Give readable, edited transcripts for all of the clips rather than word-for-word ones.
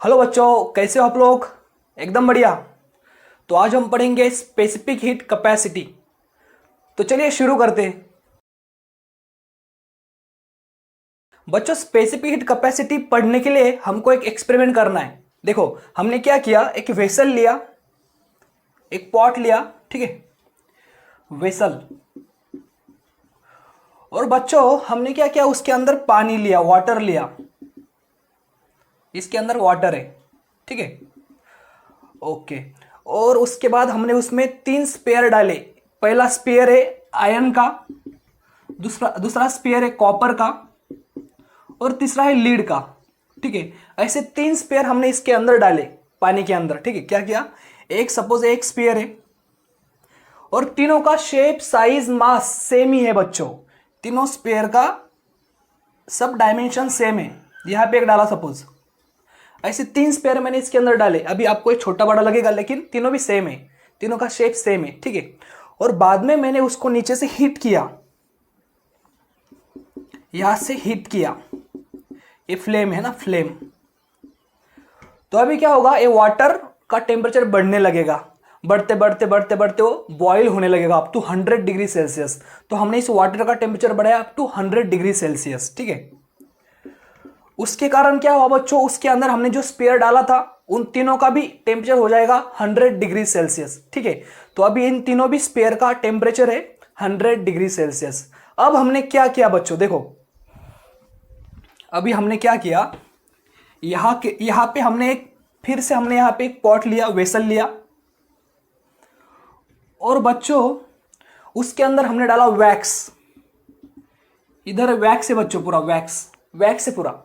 Hello बच्चों, कैसे हो आप लोग। एकदम बढ़िया। तो आज हम पढ़ेंगे स्पेसिफिक हीट कैपेसिटी। तो चलिए शुरू करते हैं। बच्चों, स्पेसिफिक हीट कैपेसिटी पढ़ने के लिए हमको एक एक्सपेरिमेंट करना है। देखो, हमने क्या किया, एक वेसल लिया, एक पॉट लिया, ठीक है, वेसल। और बच्चों हमने क्या किया, उसके अंदर पानी लिया, वाटर लिया। इसके अंदर वाटर है, ठीक है, ओके। और उसके बाद हमने उसमें 3 स्पेयर डाले। पहला स्पेयर है आयरन का, दूसरा दूसरा स्पेयर है कॉपर का, और तीसरा है लीड का, ठीक है। ऐसे 3 स्पेयर हमने इसके अंदर डाले, पानी के अंदर, ठीक है। क्या किया, एक सपोज एक स्पेयर है और तीनों का शेप साइज मास सेम ही है बच्चों। तीनों स्पेयर का सब डायमेंशन सेम है। यहां पे एक डाला सपोज, ऐसे 3 स्पेयर मैंने इसके अंदर डाले। अभी आपको एक छोटा बड़ा लगेगा लेकिन तीनों भी सेम है, तीनों का शेप सेम है, ठीक है। और बाद में मैंने उसको नीचे से हीट किया, यहां से हीट किया। ये फ्लेम है ना, फ्लेम। तो अभी क्या होगा, ये वाटर का टेम्परेचर बढ़ने लगेगा, बढ़ते बढ़ते बढ़ते बढ़ते वो बॉईल होने लगेगा अप टू 100 डिग्री सेल्सियस। तो हमने इस वाटर का टेम्परेचर बढ़ाया अप टू 100 डिग्री सेल्सियस, ठीक है। उसके कारण क्या हुआ बच्चों, उसके अंदर हमने जो स्पेयर डाला था उन तीनों का भी टेम्परेचर हो जाएगा 100 डिग्री सेल्सियस, ठीक है। तो अभी इन तीनों भी स्पेयर का टेम्परेचर है 100 डिग्री सेल्सियस। अब हमने क्या किया बच्चों, देखो अभी हमने क्या किया, यहां पे हमने एक फिर से हमने यहां पे एक पॉट लिया, वेसल लिया। और बच्चों उसके अंदर हमने डाला वैक्स। इधर वैक्स है बच्चों, पूरा वैक्स, वैक्स है पूरा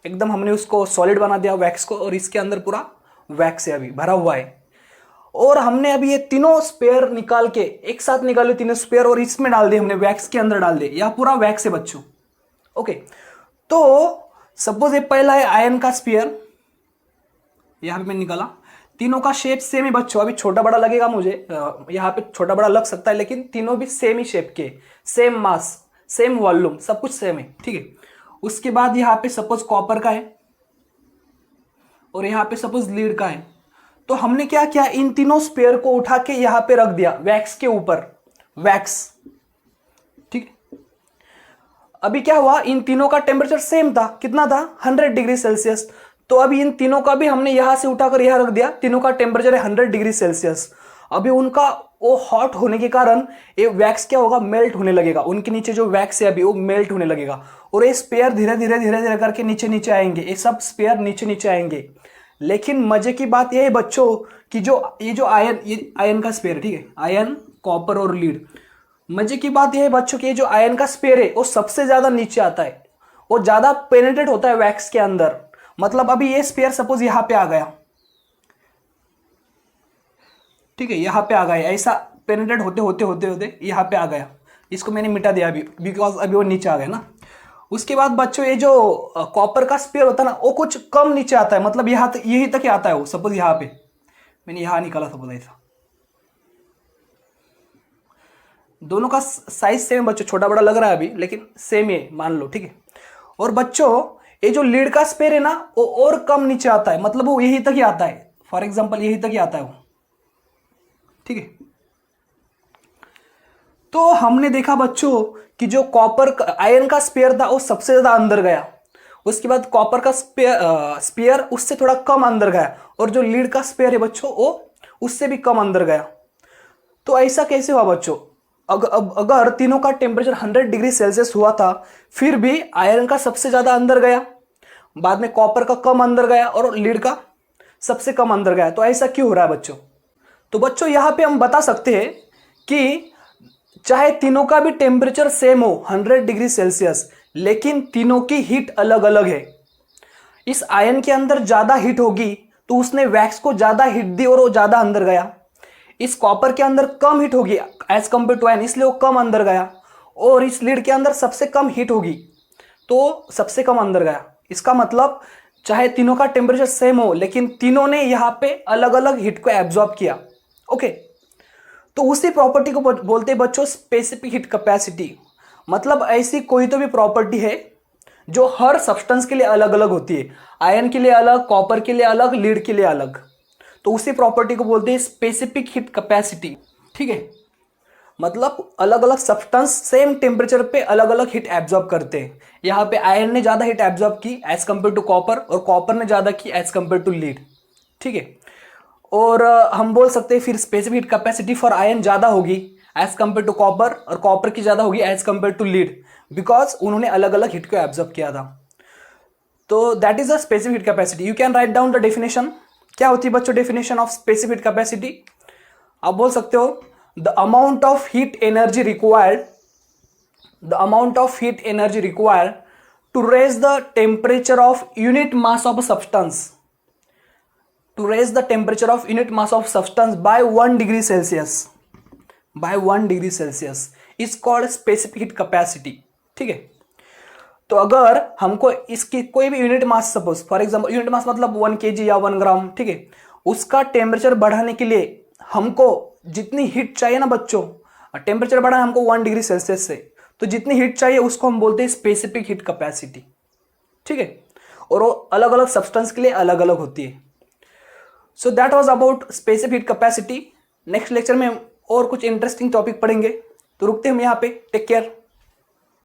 एकदम। हमने उसको सॉलिड बना दिया वैक्स को, और इसके अंदर पूरा वैक्स है, अभी भरा हुआ है। और हमने अभी ये तीनों स्पेयर निकाल के एक साथ निकाले, तीनों स्पेयर, और इसमें डाल दिए हमने, वैक्स के अंदर डाल दिए। यह पूरा वैक्स है बच्चों, ओके। तो सपोज ये पहला है आयरन का स्पेयर, यहां पे मैंने निकाला। तीनों का शेप सेम है बच्चों। अभी छोटा बड़ा लगेगा मुझे, यहां पे छोटा बड़ा लग सकता है, लेकिन तीनों भी सेम ही शेप के, सेम मास, सेम वॉल्यूम, सब कुछ सेम है, ठीक है। उसके बाद यहां पे सपोज कॉपर का है, और यहां पे सपोज लीड का है। तो हमने क्या किया, इन तीनों स्पेयर को उठा के यहां पे रख दिया वैक्स के ऊपर, वैक्स, ठीक है। अभी क्या हुआ, इन तीनों का टेम्परेचर सेम था, कितना था, 100 डिग्री सेल्सियस। तो अभी इन तीनों का भी हमने यहां से उठाकर यहां रख दिया, तीनों का टेम्परेचर है 100 डिग्री सेल्सियस। अभी उनका वो हॉट होने के कारण ये वैक्स क्या होगा, मेल्ट होने लगेगा। उनके नीचे जो वैक्स है अभी वो मेल्ट होने लगेगा, और ये स्पेयर धीरे धीरे धीरे धीरे करके नीचे नीचे आएंगे, ये सब स्पेयर नीचे नीचे आएंगे। लेकिन मजे की बात यह है बच्चों कि ये आयन का स्पेयर है, ठीक है, आयन, कॉपर और लीड। मजे की बात यह है बच्चों कि ये जो आयन का स्पेयर है वो सबसे ज्यादा नीचे आता है, वो ज्यादा पेनिट्रेट होता है वैक्स के अंदर। मतलब अभी ये स्पेयर सपोज यहां पे आ गया, ठीक है, यहां पे आ गया, ऐसा पेनिट्रेट होते होते होते होते यहां पे आ गया। इसको मैंने मिटा दिया अभी, बिकॉज अभी वो नीचे आ गया ना। उसके बाद बच्चों ये जो कॉपर का स्पेयर होता है ना, वो कुछ कम नीचे आता है, मतलब यहां तक, यही तक ही आता है वो। सपोज यहां पे मैंने यहां निकाला, सपोज ऐसा। दोनों का साइज सेम बच्चों, छोटा बड़ा लग रहा है अभी लेकिन सेम है मान लो, ठीक है। और बच्चों ये जो लीड का स्पेयर है ना, वो और कम नीचे आता है, मतलब वो यही तक ही आता है। फॉर एग्जाम्पल यही तक ही आता है वो, ठीक है। तो हमने देखा बच्चों कि जो कॉपर आयरन का स्पेयर था वो सबसे ज्यादा अंदर गया। उसके बाद कॉपर का स्पेयर उससे थोड़ा कम अंदर गया, और जो लीड का स्पेयर है बच्चों वो उससे भी कम अंदर गया। तो ऐसा कैसे हुआ बच्चों, अगर तीनों का टेम्परेचर 100 डिग्री सेल्सियस हुआ था, फिर भी आयरन का सबसे ज्यादा अंदर गया, बाद में कॉपर का कम अंदर गया, और लीड का सबसे कम अंदर गया। तो ऐसा क्यों हो रहा है बच्चों। तो बच्चों यहां पे हम बता सकते हैं कि चाहे तीनों का भी टेम्परेचर सेम हो 100 डिग्री सेल्सियस, लेकिन तीनों की हीट अलग अलग है। इस आयन के अंदर ज्यादा हीट होगी तो उसने वैक्स को ज्यादा हीट दी और वो ज्यादा अंदर गया। इस कॉपर के अंदर कम हीट होगी एज कंपेयर टू आयन, इसलिए वो कम अंदर गया। और इस लीड के अंदर सबसे कम हीट होगी तो सबसे कम अंदर गया। इसका मतलब चाहे तीनों का टेम्परेचर सेम हो, लेकिन तीनों ने यहां पे अलग अलग हीट को एब्जॉर्ब किया, ओके। तो उसी प्रॉपर्टी को बोलते हैं बच्चों स्पेसिफिक हीट कैपेसिटी। मतलब ऐसी कोई तो भी प्रॉपर्टी है जो हर सब्सटेंस के लिए अलग अलग होती है। आयरन के लिए अलग, कॉपर के लिए अलग, लीड के लिए अलग। तो उसी प्रॉपर्टी को बोलते हैं स्पेसिफिक हीट कैपेसिटी। ठीक है, मतलब अलग अलग सब्सटेंस सेम टेम्परेचर पे अलग अलग हीट एब्जॉर्ब करते हैं। यहाँ पे आयरन ने ज्यादा हीट एब्जॉर्ब की एज कंपेयर टू कॉपर, और कॉपर ने ज्यादा की एज कंपेयर टू लीड। ठीक है, और हम बोल सकते हैं फिर specific heat capacity for iron ज्यादा होगी एज कंपेयर टू कॉपर, और कॉपर की ज्यादा होगी as compare to lead, because उन्होंने अलग अलग हीट को एब्जॉर्ब किया था। तो that is the specific heat capacity. You can write down the definition. क्या होती है बच्चों definition of specific heat capacity? आप बोल सकते हो the amount of heat energy required, the amount of heat energy required to raise the temperature of unit mass of a substance, to raise the temperature of unit mass of substance by 1 degree Celsius, by 1 degree Celsius is called specific heat capacity। ठीक है, तो अगर हमको इसकी कोई भी unit mass, suppose for example unit mass मतलब 1 kg या 1 ग्राम, ठीक है, उसका टेम्परेचर बढ़ाने के लिए हमको जितनी हीट चाहिए ना बच्चों, टेम्परेचर बढ़ाना हमको 1 डिग्री सेल्सियस से, तो जितनी हीट चाहिए उसको हम बोलते हैं स्पेसिफिक हीट कैपेसिटी। ठीक है, और वो अलग अलग सब्सटेंस के लिए अलग अलग होती है। So that was about specific heat capacity. Next lecture में और कुछ इंटरेस्टिंग टॉपिक पढ़ेंगे, तो रुकते हैं हम यहाँ पे। Take care.